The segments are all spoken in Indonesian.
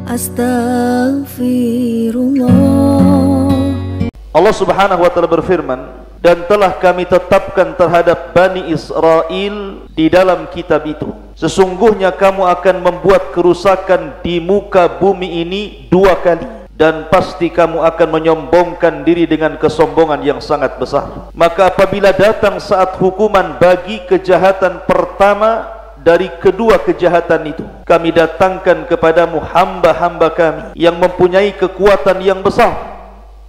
Astaghfirullah. Allah Subhanahu wa taala berfirman, dan telah kami tetapkan terhadap Bani Israel di dalam kitab itu, sesungguhnya kamu akan membuat kerusakan di muka bumi ini 2 kali, dan pasti kamu akan menyombongkan diri dengan kesombongan yang sangat besar. Maka apabila datang saat hukuman bagi kejahatan pertama dari kedua kejahatan itu, kami datangkan kepadamu hamba-hamba kami yang mempunyai kekuatan yang besar,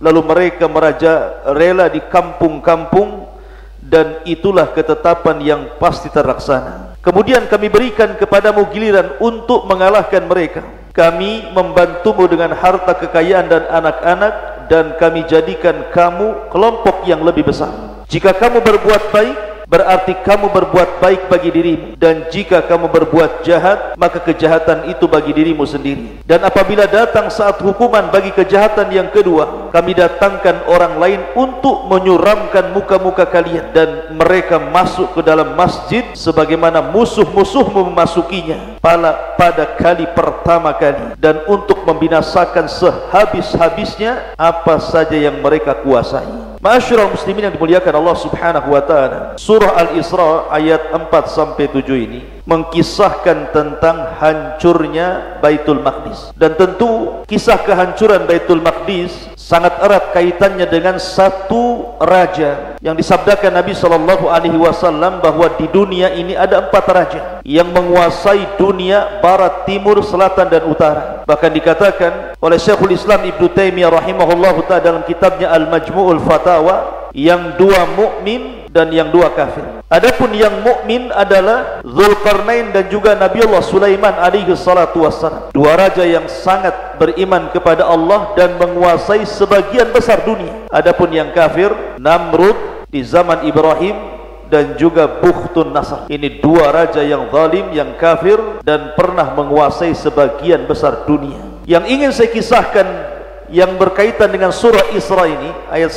lalu mereka merajalela di kampung-kampung, dan itulah ketetapan yang pasti terlaksana. Kemudian kami berikan kepadamu giliran untuk mengalahkan mereka. Kami membantumu dengan harta kekayaan dan anak-anak, dan kami jadikan kamu kelompok yang lebih besar. Jika kamu berbuat baik, berarti kamu berbuat baik bagi dirimu, dan jika kamu berbuat jahat, maka kejahatan itu bagi dirimu sendiri. Dan apabila datang saat hukuman bagi kejahatan yang kedua, kami datangkan orang lain untuk menyuramkan muka-muka kalian, dan mereka masuk ke dalam masjid sebagaimana musuh-musuhmu memasukinya pada kali pertama kali, dan untuk membinasakan sehabis-habisnya apa saja yang mereka kuasai. Ma'asyiral muslimin yang dimuliakan Allah Subhanahu wa taala, surah Al-Isra ayat 4-7 ini mengkisahkan tentang hancurnya Baitul Maqdis. Dan tentu kisah kehancuran Baitul Maqdis sangat erat kaitannya dengan satu raja yang disabdakan Nabi SAW bahwa di dunia ini ada 4 raja yang menguasai dunia barat, timur, selatan dan utara. Bahkan dikatakan oleh Syekhul Islam Ibnu Taimiyah rahimahullahu ta'ala dalam kitabnya Al-Majmu'ul Fatawa, yang 2 mukmin dan yang 2 kafir. Adapun yang mukmin adalah Dzulqarnain dan juga Nabiullah Sulaiman alaihi salatu wassalam, 2 raja yang sangat beriman kepada Allah dan menguasai sebagian besar dunia. Adapun yang kafir, Namrud di zaman Ibrahim dan juga Bukhtun Nasr. Ini 2 raja yang zalim, yang kafir, dan pernah menguasai sebagian besar dunia. Yang ingin saya kisahkan yang berkaitan dengan surah Isra ini, ayat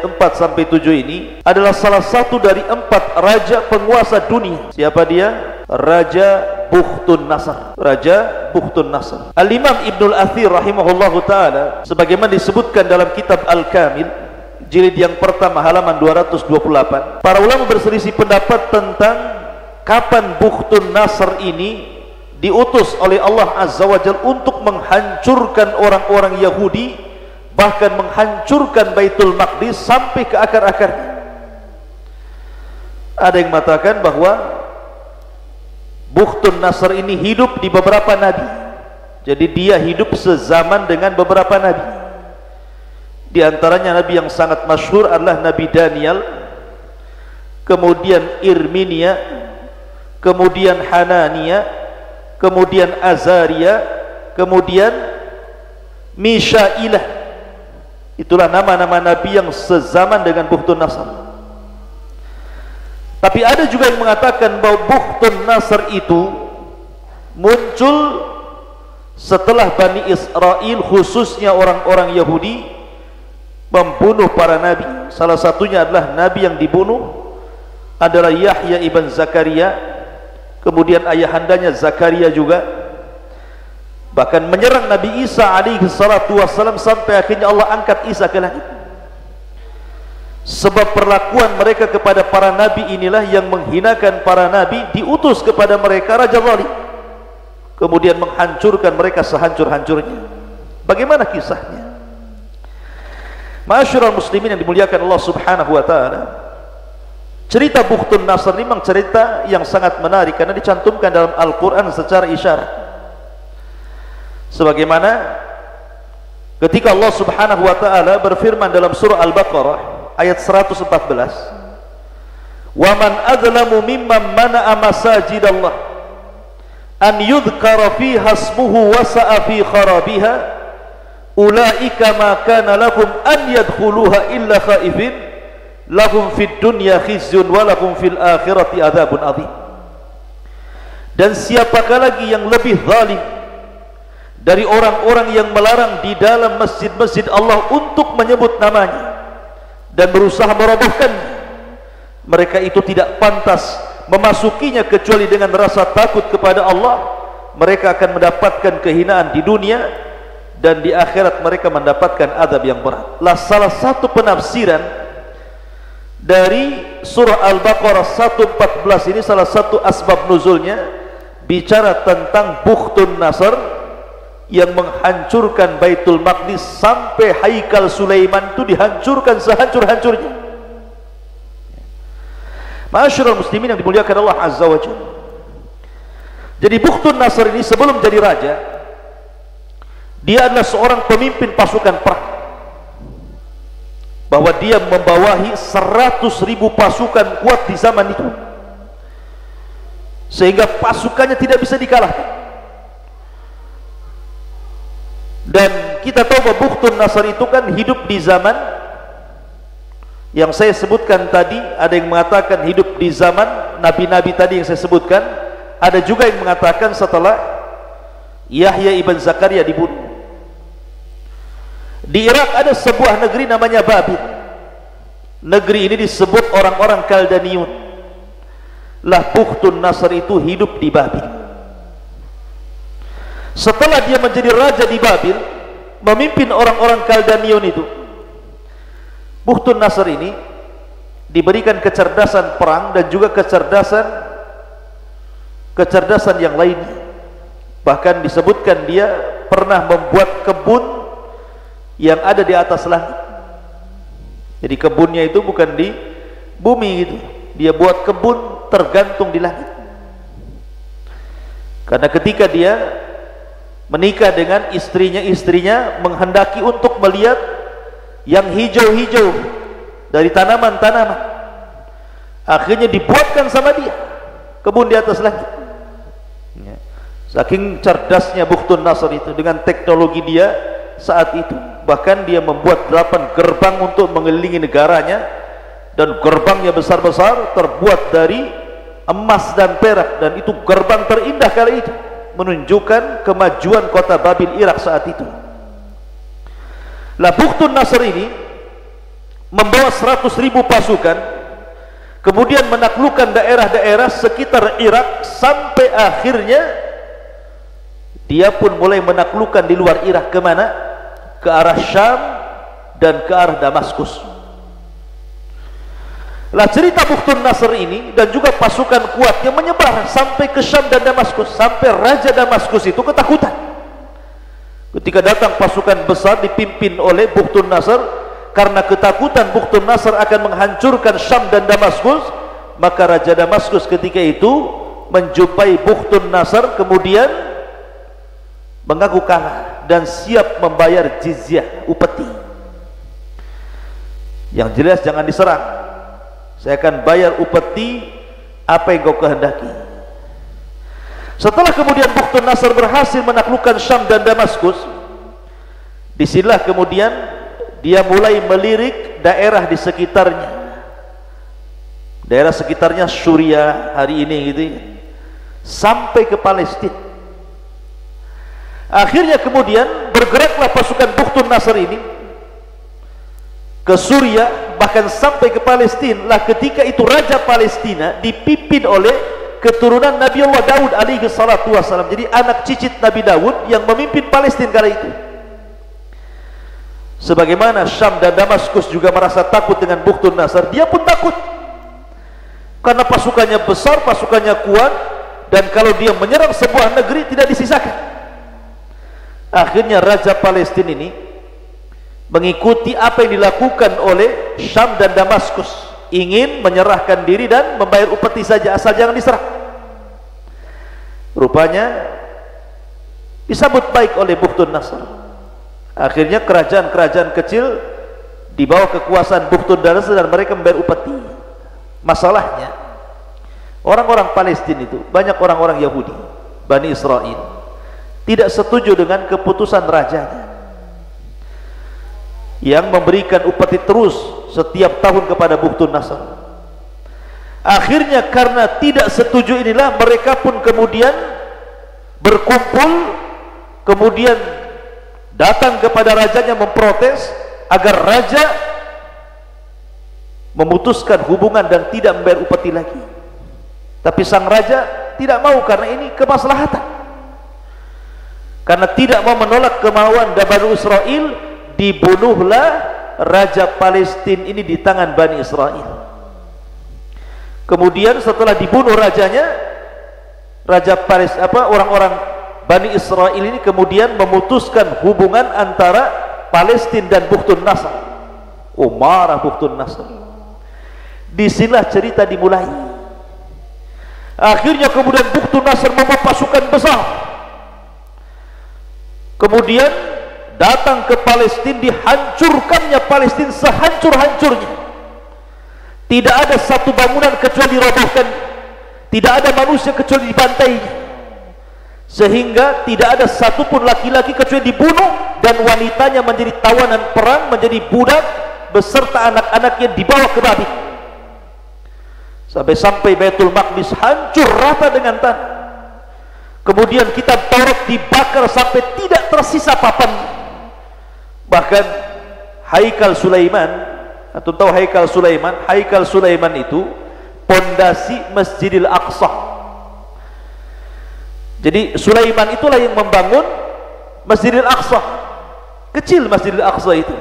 4-7 ini adalah salah satu dari 4 raja penguasa dunia. Siapa dia? Raja Bukhtun Nasr. Raja Bukhtun Nasr. Al-Imam Ibnul Athir rahimahullahu ta'ala, sebagaimana disebutkan dalam kitab Al-Kamil jilid yang pertama halaman 228, para ulama berselisih pendapat tentang kapan Bukhtun Nasr ini diutus oleh Allah Azza wa Jalla untuk menghancurkan orang-orang Yahudi, bahkan menghancurkan Baitul Maqdis sampai ke akar-akarnya. Ada yang mengatakan bahwa Bukhtun Nasr ini hidup di beberapa nabi. Jadi dia hidup sezaman dengan beberapa nabi. Di antaranya nabi yang sangat masyhur adalah Nabi Daniel, kemudian Irminia, kemudian Hanania, kemudian Azaria, kemudian Mishailah. Itulah nama-nama nabi yang sezaman dengan Bukhtun Nasr. Tapi ada juga yang mengatakan bahwa Bukhtun Nasr itu muncul setelah Bani Israel, khususnya orang-orang Yahudi, membunuh para nabi. Salah satunya adalah nabi yang dibunuh adalah Yahya ibn Zakaria, kemudian ayahandanya Zakaria juga, bahkan menyerang Nabi Isa alaihi salatu wassalam sampai akhirnya Allah angkat Isa ke langit. Sebab perlakuan mereka kepada para nabi inilah yang menghinakan para nabi, diutus kepada mereka raja zalim, kemudian menghancurkan mereka sehancur-hancurnya. Bagaimana kisahnya? Ma'asyiral muslimin yang dimuliakan Allah Subhanahu wa taala, cerita Bukhtun Nasr ini memang cerita yang sangat menarik karena dicantumkan dalam Al-Quran secara isyarat. Sebagaimana ketika Allah Subhanahu wa ta'ala berfirman dalam surah Al-Baqarah ayat 114, "Wa man adzlamu mimman mana'a masajidallah an yudhkara fiha ismuhu wa sa'a fi kharabiha ulaika ma kana lahum an yadkhuluha illa khaifin lahum fid dunya khizyun wa lahum fil akhirati adzabun adzim." Dan siapakah lagi yang lebih zalim dari orang-orang yang melarang di dalam masjid-masjid Allah untuk menyebut namanya dan berusaha merobohkannya. Mereka itu tidak pantas memasukinya kecuali dengan rasa takut kepada Allah, mereka akan mendapatkan kehinaan di dunia, dan di akhirat mereka mendapatkan azab yang berat. Lah salah satu penafsiran dari surah Al-Baqarah 114 ini, salah satu asbab nuzulnya bicara tentang Bukhtun Nasr yang menghancurkan Baitul Maqdis sampai Haikal Sulaiman itu dihancurkan sehancur-hancurnya. Ma'asyiral muslimin yang dimuliakan Allah Azza wa Jalla. Jadi Bukhtun Nasr ini sebelum jadi raja, dia adalah seorang pemimpin pasukan perang, bahwa dia membawahi 100.000 pasukan kuat di zaman itu, sehingga pasukannya tidak bisa dikalahkan. Dan kita tahu bahwa Bukhtun Nasr itu kan hidup di zaman yang saya sebutkan tadi. Ada yang mengatakan hidup di zaman nabi-nabi tadi yang saya sebutkan, ada juga yang mengatakan setelah Yahya ibn Zakaria dibunuh. Di Irak ada sebuah negeri namanya Babil. Negeri ini disebut orang-orang Kaldaniun. Lah Bukhtun Nasr itu hidup di Babil. Setelah dia menjadi raja di Babil, memimpin orang-orang Kaldaniun itu, Bukhtun Nasr ini diberikan kecerdasan perang dan juga kecerdasan yang lainnya. Bahkan disebutkan dia pernah membuat kebun yang ada di atas langit. Jadi kebunnya itu bukan di bumi gitu, dia buat kebun tergantung di langit. Karena ketika dia menikah dengan istrinya menghendaki untuk melihat yang hijau-hijau dari tanaman-tanaman, akhirnya dibuatkan sama dia kebun di atas langit. Saking cerdasnya Bukhtun Nasr itu dengan teknologi dia saat itu. Bahkan dia membuat 8 gerbang untuk mengelilingi negaranya, dan gerbangnya besar-besar terbuat dari emas dan perak, dan itu gerbang terindah kali itu, menunjukkan kemajuan kota Babil Irak saat itu. Lah Bukhtun Nasr ini membawa 100.000 pasukan, kemudian menaklukkan daerah-daerah sekitar Irak, sampai akhirnya dia pun mulai menaklukkan di luar Irak. Kemana? Ke arah Syam dan ke arah Damaskus. Lah cerita Bukhtun Nasr ini dan juga pasukan kuat yang menyebar sampai ke Syam dan Damaskus, sampai Raja Damaskus itu ketakutan ketika datang pasukan besar dipimpin oleh Bukhtun Nasr. Karena ketakutan Bukhtun Nasr akan menghancurkan Syam dan Damaskus, maka Raja Damaskus ketika itu menjumpai Bukhtun Nasr, kemudian mengaku kalah dan siap membayar jizyah, upeti. Yang jelas jangan diserang, saya akan bayar upeti apa yang kau kehendaki. Setelah kemudian Bukhtun Nasr berhasil menaklukkan Syam dan Damaskus, disinilah kemudian dia mulai melirik daerah di sekitarnya, daerah sekitarnya Suriah hari ini gitu, sampai ke Palestina. Akhirnya kemudian bergeraklah pasukan Bukhtun Nasr ini ke Suriah, bahkan sampai ke Palestina. Lah ketika itu Raja Palestina dipimpin oleh keturunan Nabi Allah Daud alaihi salatu wassalam. Jadi anak cicit Nabi Daud yang memimpin Palestina kala itu. Sebagaimana Syam dan Damaskus juga merasa takut dengan Bukhtun Nasr, dia pun takut karena pasukannya besar, pasukannya kuat, dan kalau dia menyerang sebuah negeri tidak disisakan. Akhirnya Raja Palestina ini mengikuti apa yang dilakukan oleh Syam dan Damaskus, ingin menyerahkan diri dan membayar upeti saja, asal jangan diserang. Rupanya disambut baik oleh Bukhtun Nasr. Akhirnya kerajaan-kerajaan kecil di bawah kekuasaan Bukhtun Nasr dan mereka membayar upeti. Masalahnya orang-orang Palestina itu banyak orang-orang Yahudi, Bani Israel, tidak setuju dengan keputusan rajanya yang memberikan upeti terus setiap tahun kepada Bukhtun Nasr. Akhirnya karena tidak setuju inilah mereka pun kemudian berkumpul, kemudian datang kepada rajanya memprotes agar raja memutuskan hubungan dan tidak membayar upeti lagi. Tapi sang raja tidak mau karena ini kemaslahatan. Karena tidak mau menolak kemauan Bani Israel, dibunuhlah Raja Palestina ini di tangan Bani Israel. Kemudian setelah dibunuh rajanya, Raja Palestina, orang-orang Bani Israel ini kemudian memutuskan hubungan antara Palestina dan Bukhtun Nasr. Marah Bukhtun Nasr. Disinilah cerita dimulai. Akhirnya kemudian Bukhtun Nasr membawa pasukan besar, kemudian datang ke Palestina, dihancurkannya Palestina sehancur-hancurnya. Tidak ada satu bangunan kecuali dirobohkan, tidak ada manusia kecuali dibantai, sehingga tidak ada satupun laki-laki kecuali dibunuh, dan wanitanya menjadi tawanan perang, menjadi budak beserta anak-anaknya dibawa ke babi. Sampai Baitul Maqdis hancur rata dengan tanah. Kemudian kitab Taurat dibakar sampai tidak tersisa papan. Bahkan Haikal Sulaiman, atau tahu Haikal Sulaiman? Haikal Sulaiman itu pondasi Masjidil Aqsa. Jadi Sulaiman itulah yang membangun Masjidil Aqsa. Kecil Masjidil Aqsa itu,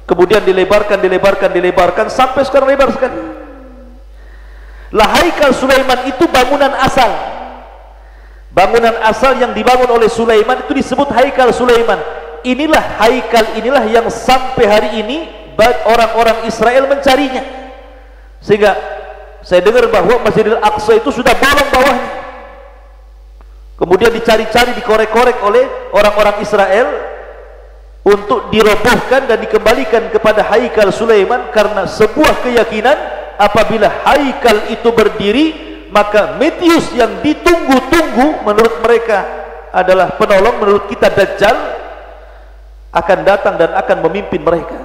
kemudian dilebarkan sampai sekarang lebar sekali. Lah Haikal Sulaiman itu bangunan asal. Bangunan asal yang dibangun oleh Sulaiman itu disebut Haikal Sulaiman. Inilah haikal inilah yang sampai hari ini orang-orang Israel mencarinya. Sehingga saya dengar bahwa Masjidil Aqsa itu sudah bolong bawahnya. Kemudian dicari-cari, dikorek-korek oleh orang-orang Israel untuk dirobohkan dan dikembalikan kepada Haikal Sulaiman, karena sebuah keyakinan apabila haikal itu berdiri, maka Metius yang ditunggu-tunggu menurut mereka adalah penolong, menurut kita Dajjal, akan datang dan akan memimpin mereka.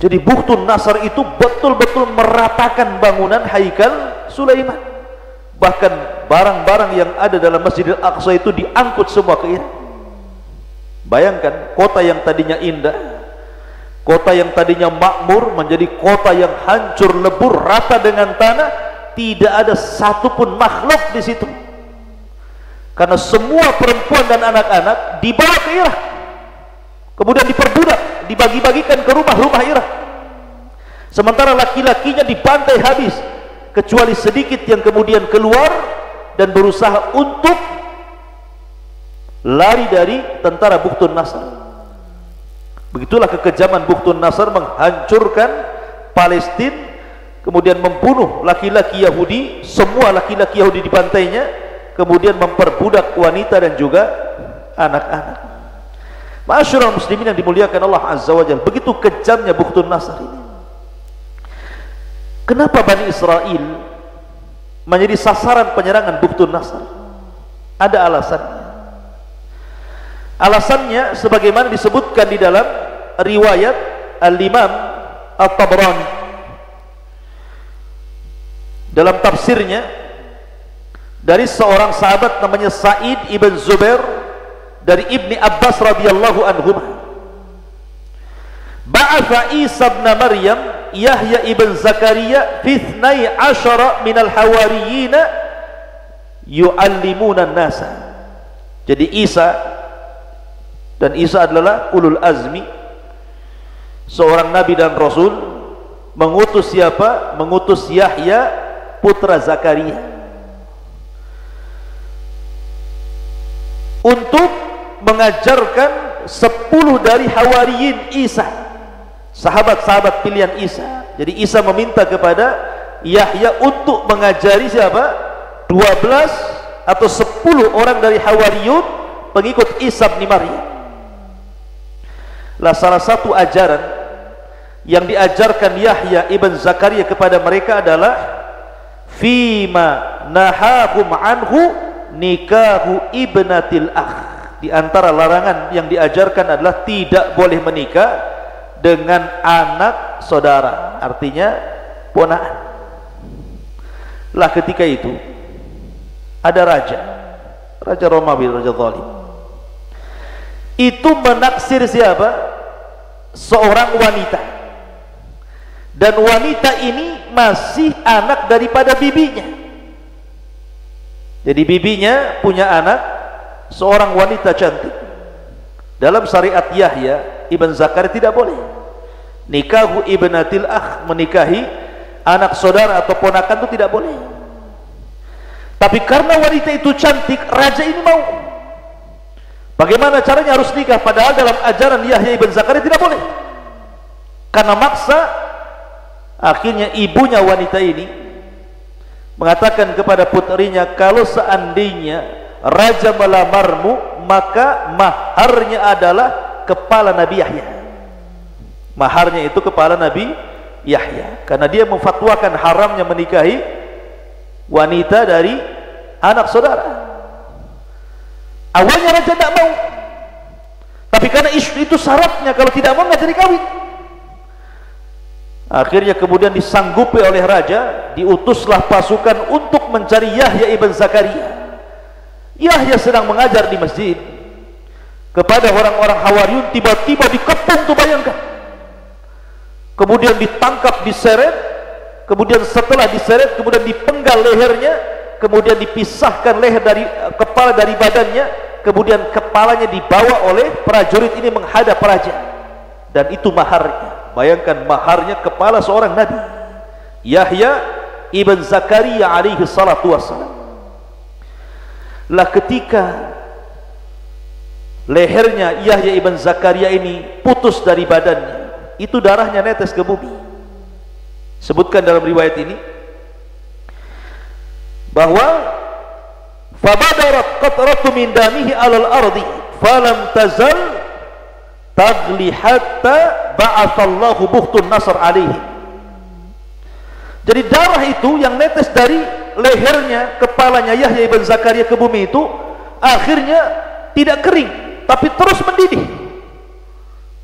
Jadi Bukhtun Nasr itu betul-betul meratakan bangunan Haikal Sulaiman. Bahkan barang-barang yang ada dalam Masjidil Aqsa itu diangkut semua ke Irak. Bayangkan, kota yang tadinya indah, kota yang tadinya makmur menjadi kota yang hancur lebur rata dengan tanah. Tidak ada satupun makhluk di situ, karena semua perempuan dan anak-anak dibawa ke Irak, kemudian diperbudak, dibagi-bagikan ke rumah-rumah Irak. Sementara laki-lakinya dibantai habis, kecuali sedikit yang kemudian keluar dan berusaha untuk lari dari tentara Bukhtun Nasr. Begitulah kekejaman Bukhtun Nasr menghancurkan Palestina, kemudian membunuh laki-laki Yahudi, semua laki-laki Yahudi dibantainya, kemudian memperbudak wanita dan juga anak-anak. Ma'asyiral muslimin yang dimuliakan Allah Azza wa Jalla, begitu kejamnya Bukhtun Nasr ini. Kenapa Bani Israel menjadi sasaran penyerangan Bukhtun Nasr? Ada alasannya. Alasannya sebagaimana disebutkan di dalam riwayat Al-Imam At-Tabrani dalam tafsirnya dari seorang sahabat namanya Sa'id ibn Zubair dari Ibni Abbas radhiyallahu anhu, ba'atha Isa ibn Maryam Yahya ibn Zakaria fi 12 minal hawariyina yu'allimuna an-nasa. Jadi Isa, dan Isa adalah ulul azmi, seorang nabi dan rasul, mengutus siapa? Mengutus Yahya putra Zakaria untuk mengajarkan 10 dari hawariyin Isa, sahabat-sahabat pilihan Isa. Jadi Isa meminta kepada Yahya untuk mengajari siapa? 12 atau 10 orang dari hawariyun pengikut Isa bin Maryam. Lah salah satu ajaran yang diajarkan Yahya ibn Zakaria kepada mereka adalah fima nahahum anhu nikahu ibnatil akh. Di antara larangan yang diajarkan adalah tidak boleh menikah dengan anak saudara, artinya ponakan. Lah ketika itu ada raja Romawi, raja zalim, itu menaksir siapa? Seorang wanita, dan wanita ini masih anak daripada bibinya. Jadi bibinya punya anak seorang wanita cantik. Dalam syariat Yahya ibn Zakaria tidak boleh. Nikahu ibnatil akh, menikahi anak saudara atau ponakan itu tidak boleh. Tapi karena wanita itu cantik, raja ini mau. Bagaimana caranya harus nikah? Padahal dalam ajaran Yahya ibn Zakaria tidak boleh. Karena maksa, akhirnya ibunya wanita ini mengatakan kepada putrinya, kalau seandainya raja melamarmu, maka maharnya adalah kepala Nabi Yahya. Maharnya itu kepala Nabi Yahya, karena dia memfatwakan haramnya menikahi wanita dari anak saudara. Awalnya raja tidak mau, tapi karena isu itu syaratnya, kalau tidak mau nggak jadi kawin. Akhirnya kemudian disanggupi oleh raja, diutuslah pasukan untuk mencari Yahya ibn Zakaria. Yahya sedang mengajar di masjid kepada orang-orang Hawariyun, tiba-tiba dikepung tuh, bayangkan. Kemudian ditangkap, diseret, kemudian setelah diseret kemudian dipenggal lehernya, kemudian dipisahkan leher dari kepala dari badannya, kemudian kepalanya dibawa oleh prajurit ini menghadap raja, dan itu maharnya. Bayangkan, maharnya kepala seorang nabi, Yahya ibn Zakaria alaihi salatu wassalam. Lah ketika lehernya Yahya ibn Zakaria ini putus dari badannya, itu darahnya netes ke bumi. Sebutkan dalam riwayat ini bahwa fabadarat qatratu min damihi alal ardi falam tazal tagli hatta ba'athallahu Bukhtun Nasr alaihi. Jadi darah itu yang netes dari lehernya, kepalanya Yahya ibn Zakaria ke bumi itu akhirnya tidak kering, tapi terus mendidih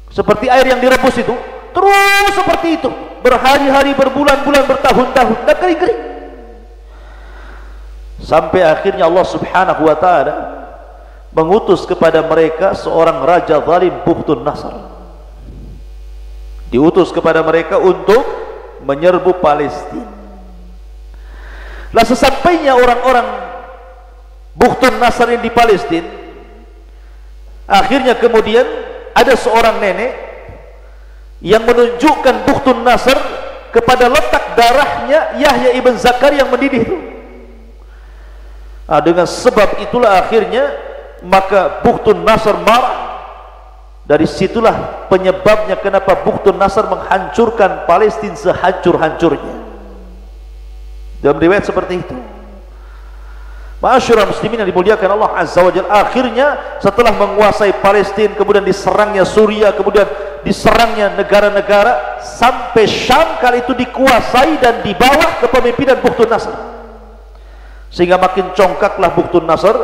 seperti air yang direbus itu, terus seperti itu berhari-hari, berbulan-bulan, bertahun-tahun, tidak kering-kering, sampai akhirnya Allah subhanahu wa ta'ala mengutus kepada mereka seorang raja zalim, Bukhtun Nasr. Diutus kepada mereka untuk menyerbu Palestina. Lah sesampainya orang-orang Bukhtun Nasr di Palestina, akhirnya kemudian ada seorang nenek yang menunjukkan Bukhtun Nasr kepada letak darahnya Yahya ibn Zakaria yang mendidih itu. Dengan sebab itulah akhirnya maka Bukhtun Nasr marah. Dari situlah penyebabnya kenapa Bukhtun Nasr menghancurkan Palestina sehancur-hancurnya. Dalam riwayat seperti itu. Ma'asyiral muslimin yang dimuliakan Allah Azza wa Jalla, akhirnya setelah menguasai Palestina, kemudian diserangnya Suriah, kemudian diserangnya negara-negara, sampai Syam kali itu dikuasai dan di bawah kepemimpinan Bukhtun Nasr. Sehingga makin congkaklah Bukhtun Nasr.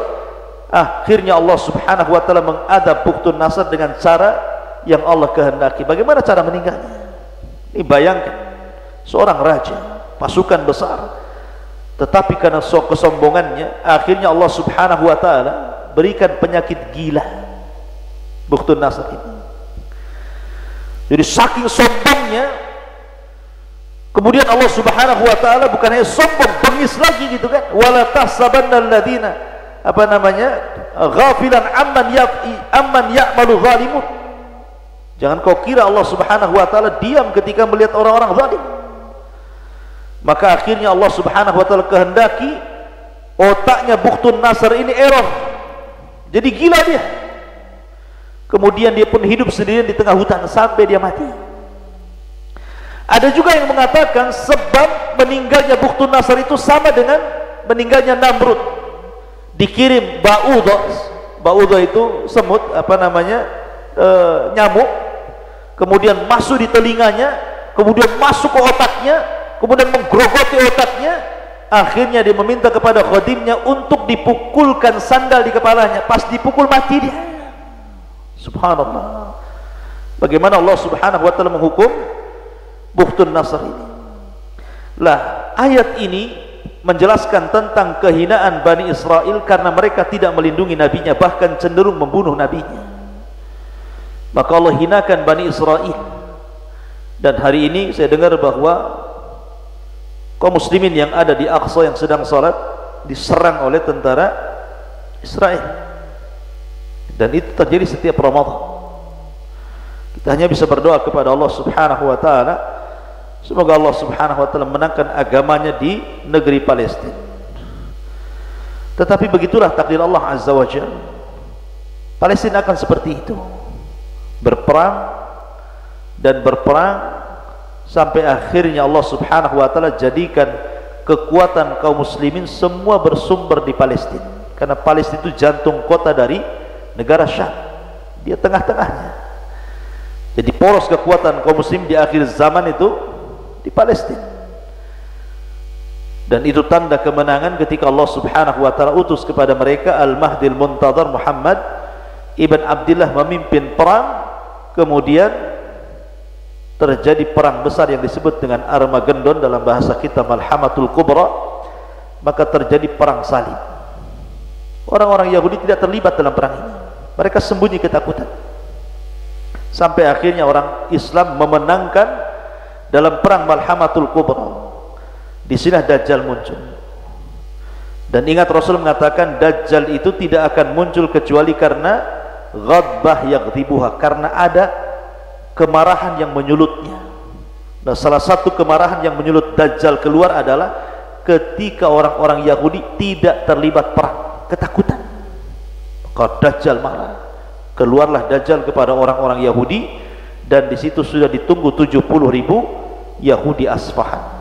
Akhirnya Allah subhanahu wa ta'ala mengadab Bukhtun Nasr dengan cara yang Allah kehendaki. Bagaimana cara meninggalnya? Ini bayangkan, seorang raja, pasukan besar, tetapi karena kesombongannya, akhirnya Allah subhanahu wa ta'ala berikan penyakit gila Bukhtun Nasr ini. Jadi saking sombongnya, kemudian Allah subhanahu wa ta'ala bukan hanya sombong, bengis lagi gitu kan. Wala tahsabanna alladhina ghafilan amman ya'malu zalimun. Jangan kau kira Allah subhanahu wa ta'ala diam ketika melihat orang-orang zalim. Maka akhirnya Allah subhanahu wa ta'ala kehendaki otaknya Bukhtun Nasr ini error, jadi gila dia. Kemudian dia pun hidup sendirian di tengah hutan sampai dia mati. Ada juga yang mengatakan sebab meninggalnya Bukhtun Nasr itu sama dengan meninggalnya Namrud. Dikirim ba'udah itu semut, nyamuk, kemudian masuk di telinganya, kemudian masuk ke otaknya, kemudian menggerogoti otaknya. Akhirnya dia meminta kepada khadimnya untuk dipukulkan sandal di kepalanya. Pas dipukul mati dia. Subhanallah. Bagaimana Allah subhanahu wa ta'ala menghukum Bukhtun Nasr ini. Lah ayat ini menjelaskan tentang kehinaan Bani Israel karena mereka tidak melindungi nabinya, bahkan cenderung membunuh nabinya. Maka Allah hinakan Bani Israel. Dan hari ini saya dengar bahwa kaum muslimin yang ada di Aqsa yang sedang salat diserang oleh tentara Israel. dan itu terjadi setiap Ramadan. Kita hanya bisa berdoa kepada Allah Subhanahu wa taala, semoga Allah Subhanahu wa taala menangkan agamanya di negeri Palestina. Tetapi begitulah takdir Allah Azza wa Jalla. Palestina akan seperti itu, berperang dan berperang sampai akhirnya Allah Subhanahu wa taala jadikan kekuatan kaum muslimin semua bersumber di Palestina, karena Palestina itu jantung kota dari negara Syam, dia tengah-tengahnya. Jadi poros kekuatan kaum muslim di akhir zaman itu di Palestina, dan itu tanda kemenangan ketika Allah Subhanahu wa taala utus kepada mereka Al-Mahdil Muntadhar Muhammad ibn Abdullah memimpin perang. Kemudian terjadi perang besar yang disebut dengan Armageddon, dalam bahasa kita Malhamatul Kubra. Maka terjadi perang salib. Orang-orang Yahudi tidak terlibat dalam perang ini, mereka sembunyi ketakutan, sampai akhirnya orang Islam memenangkan dalam perang Malhamatul Kubra. Di sini Dajjal muncul, dan ingat Rasul mengatakan Dajjal itu tidak akan muncul kecuali karena ghadbah yaghdibuha, karena ada kemarahan yang menyulutnya. Nah, salah satu kemarahan yang menyulut Dajjal keluar adalah ketika orang-orang Yahudi tidak terlibat perang, ketakutan. Maka Dajjal marah, keluarlah Dajjal kepada orang-orang Yahudi, dan di situ sudah ditunggu 70.000 Yahudi Asfahan.